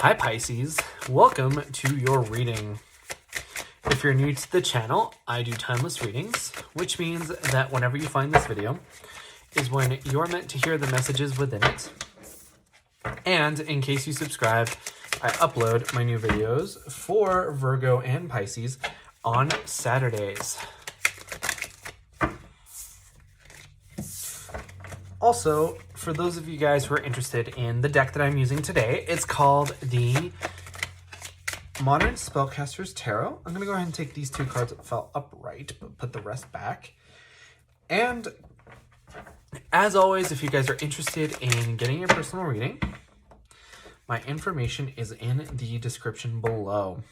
Hi Pisces, welcome to your reading. If you're new to the channel, I do timeless readings, which means that whenever you find this video is when you're meant to hear the messages within it. And in case you subscribe, I upload my new videos for Virgo and Pisces on Saturdays. Also, for those of you guys who are interested in the deck that I'm using today, it's called the Modern Spellcaster's Tarot. I'm going to go ahead and take these two cards that fell upright, but put the rest back. And as always, if you guys are interested in getting your personal reading, my information is in the description below.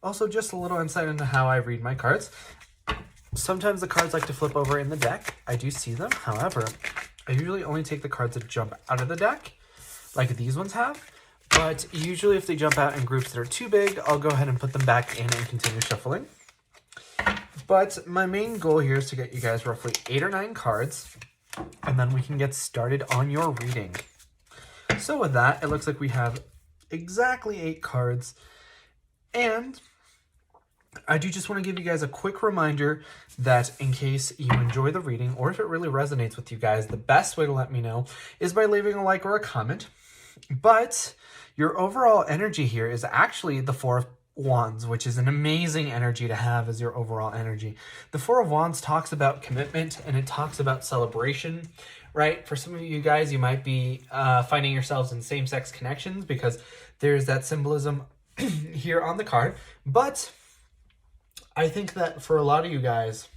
Also, just a little insight into how I read my cards. Sometimes the cards like to flip over in the deck. I do see them. However, I usually only take the cards that jump out of the deck, like these ones have. But usually if they jump out in groups that are too big, I'll go ahead and put them back in and continue shuffling. But my main goal here is to get you guys roughly 8 or 9 cards, and then we can get started on your reading. So with that, it looks like we have exactly 8 cards, and I do just want to give you guys a quick reminder that in case you enjoy the reading or if it really resonates with you guys, the best way to let me know is by leaving a like or a comment. But your overall energy here is actually the Four of Wands, which is an amazing energy to have as your overall energy. The Four of Wands talks about commitment and it talks about celebration, right? For some of you guys, you might be finding yourselves in same-sex connections because there's that symbolism here on the card. But I think that for a lot of you guys,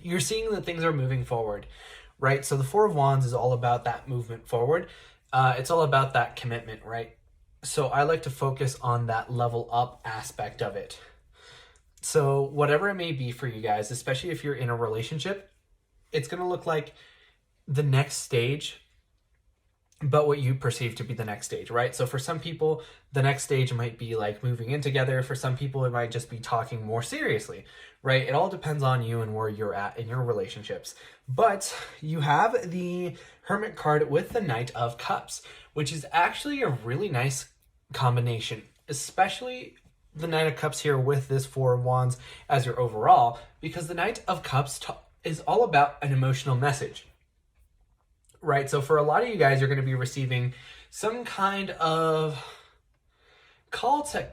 you're seeing that things are moving forward, right? So the Four of Wands is all about that movement forward. It's all about that commitment, right? So I like to focus on that level up aspect of it. So whatever it may be for you guys, especially if you're in a relationship, it's going to look like the next stage, but what you perceive to be the next stage, right? So for some people, the next stage might be like moving in together. For some people, it might just be talking more seriously, right? It all depends on you and where you're at in your relationships. But you have the Hermit card with the Knight of Cups, which is actually a really nice combination, especially the Knight of Cups here with this Four of Wands as your overall, because the Knight of Cups is all about an emotional message. Right, so for a lot of you guys, you're going to be receiving some kind of call to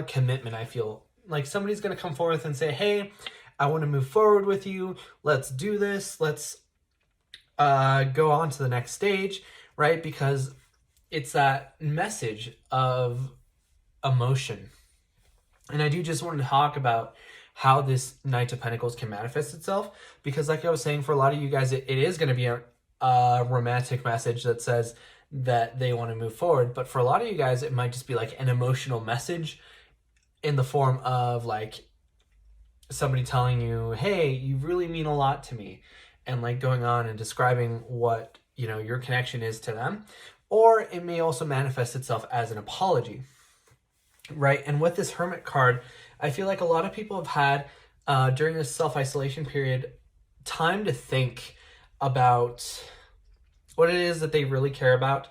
commitment. I feel like somebody's going to come forth and say, hey, I want to move forward with you. Let's do this. Let's go on to the next stage, right? Because it's that message of emotion. And I do just want to talk about how this Knight of Pentacles can manifest itself, because like I was saying, for a lot of you guys, it is going to be a romantic message that says that they want to move forward. But for a lot of you guys, it might just be like an emotional message in the form of like somebody telling you, hey, you really mean a lot to me, and like going on and describing what, you know, your connection is to them. Or it may also manifest itself as an apology, right? And with this Hermit card, I feel like a lot of people have had during this self-isolation period time to think about what it is that they really care about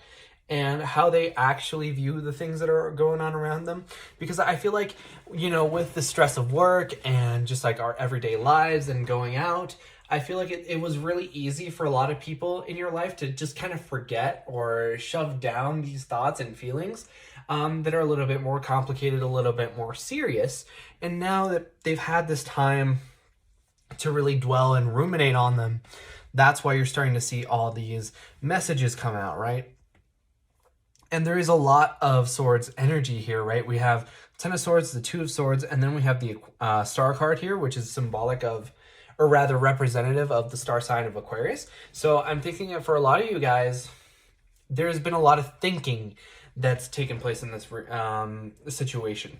and how they actually view the things that are going on around them. Because I feel like, you know, with the stress of work and just like our everyday lives and going out, I feel like it was really easy for a lot of people in your life to just kind of forget or shove down these thoughts and feelings that are a little bit more complicated, a little bit more serious. And now that they've had this time to really dwell and ruminate on them, that's why you're starting to see all these messages come out, right? And there is a lot of Swords energy here, right? We have Ten of Swords, the Two of Swords, and then we have the Star card here, which is symbolic of, or rather representative of the star sign of Aquarius. So I'm thinking that for a lot of you guys, there's been a lot of thinking that's taken place in this situation.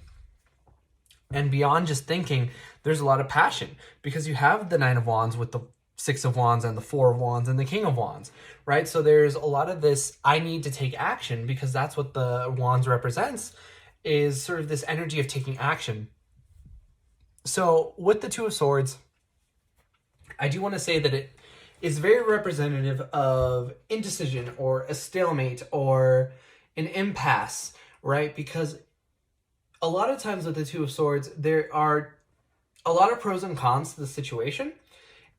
And beyond just thinking, there's a lot of passion, because you have the Nine of Wands with the Six of Wands and the Four of Wands and the King of Wands, right? So there's a lot of this, I need to take action, because that's what the Wands represents, is sort of this energy of taking action. So with the Two of Swords, I do want to say that it is very representative of indecision or a stalemate or an impasse, right? Because a lot of times with the Two of Swords, there are a lot of pros and cons to the situation.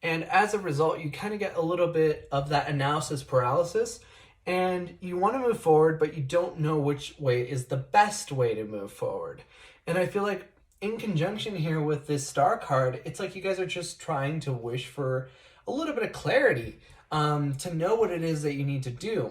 And as a result, you kind of get a little bit of that analysis paralysis. And you want to move forward, but you don't know which way is the best way to move forward. And I feel like in conjunction here with this Star card, it's like you guys are just trying to wish for a little bit of clarity, to know what it is that you need to do.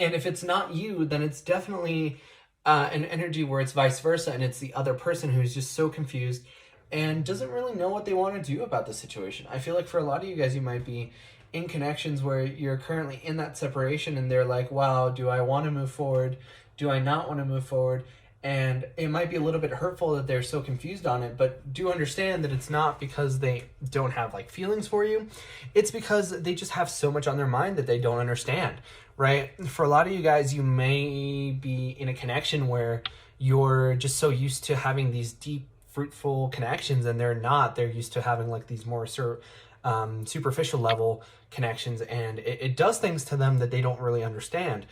And if it's not you, then it's definitely an energy where it's vice versa, and it's the other person who's just so confused and doesn't really know what they want to do about the situation. I feel like for a lot of you guys, you might be in connections where you're currently in that separation and they're like, wow, do I want to move forward? Do I not want to move forward? And it might be a little bit hurtful that they're so confused on it, but do understand that it's not because they don't have like feelings for you. It's because they just have so much on their mind that they don't understand, right? For a lot of you guys, you may be in a connection where you're just so used to having these deep, fruitful connections, and they're not. They're used to having like these more superficial level connections, and it does things to them that they don't really understand.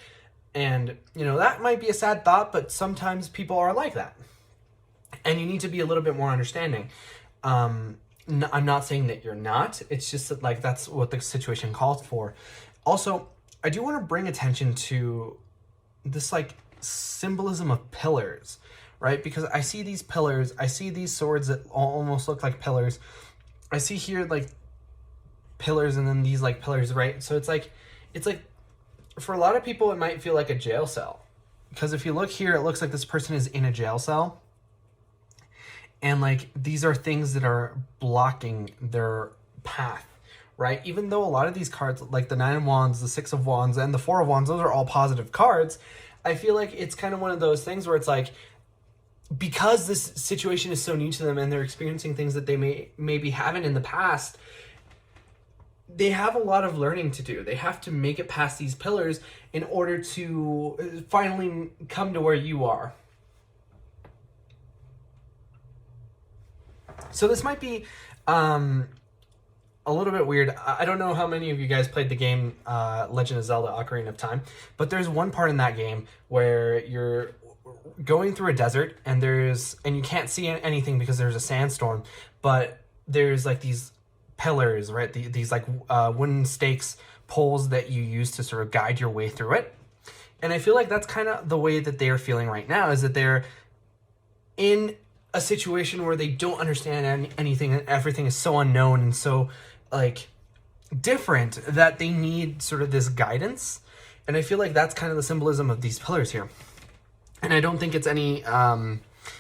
And, you know, that might be a sad thought, but sometimes people are like that. And you need to be a little bit more understanding. I'm not saying that you're not. It's just that, like, that's what the situation calls for. Also, I do want to bring attention to this, like, symbolism of pillars, right? Because I see these pillars. I see these swords that almost look like pillars. I see here, like, pillars and then these, like, pillars, right? So it's like for a lot of people, it might feel like a jail cell. Because if you look here, it looks like this person is in a jail cell. And like, these are things that are blocking their path, right? Even though a lot of these cards, like the Nine of Wands, the Six of Wands, and the Four of Wands, those are all positive cards. I feel like it's kind of one of those things where it's like, because this situation is so new to them and they're experiencing things that they maybe haven't in the past, they have a lot of learning to do. They have to make it past these pillars in order to finally come to where you are. So this might be a little bit weird. I don't know how many of you guys played the game Legend of Zelda Ocarina of Time, but there's one part in that game where you're going through a desert and you can't see anything because there's a sandstorm, but there's like these pillars, right? These like wooden stakes, poles that you use to sort of guide your way through it. And I feel like that's kind of the way that they're feeling right now, is that they're in a situation where they don't understand anything, and everything is so unknown and so like different that they need sort of this guidance. And I feel like that's kind of the symbolism of these pillars here. And I don't think it's any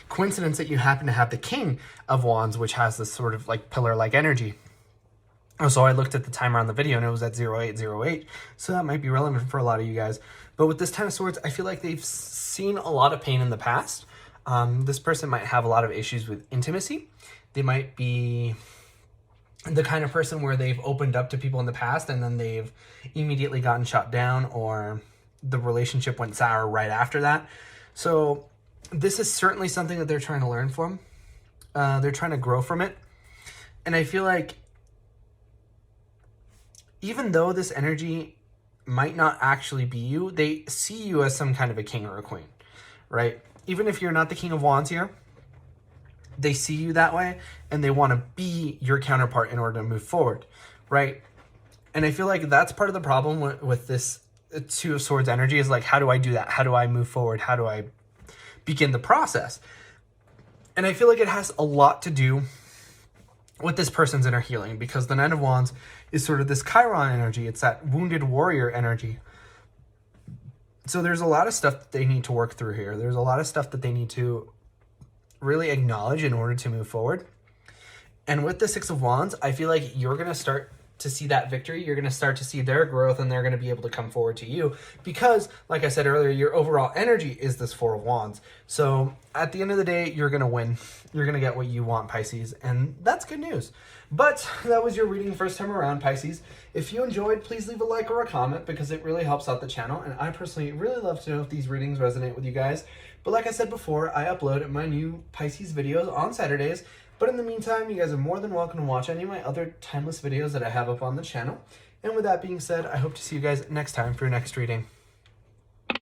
coincidence that you happen to have the King of Wands, which has this sort of like pillar-like energy. So I looked at the timer on the video and it was at 0808. So that might be relevant for a lot of you guys. But with this Ten of Swords, I feel like they've seen a lot of pain in the past. This person might have a lot of issues with intimacy. They might be the kind of person where they've opened up to people in the past and then they've immediately gotten shut down, or the relationship went sour right after that. So this is certainly something that they're trying to learn from. They're trying to grow from it. And I feel like even though this energy might not actually be you, they see you as some kind of a king or a queen, right? Even if you're not the King of Wands here, they see you that way and they want to be your counterpart in order to move forward, right? And I feel like that's part of the problem with this Two of Swords energy, is like, how do I do that? How do I move forward? How do I begin the process? And I feel like it has a lot to do with this person's inner healing, because the Nine of Wands is sort of this Chiron energy. It's that wounded warrior energy. So there's a lot of stuff that they need to work through here. There's a lot of stuff that they need to really acknowledge in order to move forward. And with the Six of Wands, I feel like you're going to start to see that victory. You're going to start to see their growth, and they're going to be able to come forward to you because, like I said earlier, your overall energy is this Four of Wands. So at the end of the day, you're going to win. You're going to get what you want, Pisces, and that's good news. But that was your reading first time around, Pisces. If you enjoyed, please leave a like or a comment because it really helps out the channel, and I personally really love to know if these readings resonate with you guys. But like I said before, I upload my new Pisces videos on Saturdays. But in the meantime, you guys are more than welcome to watch any of my other timeless videos that I have up on the channel. And with that being said, I hope to see you guys next time for your next reading.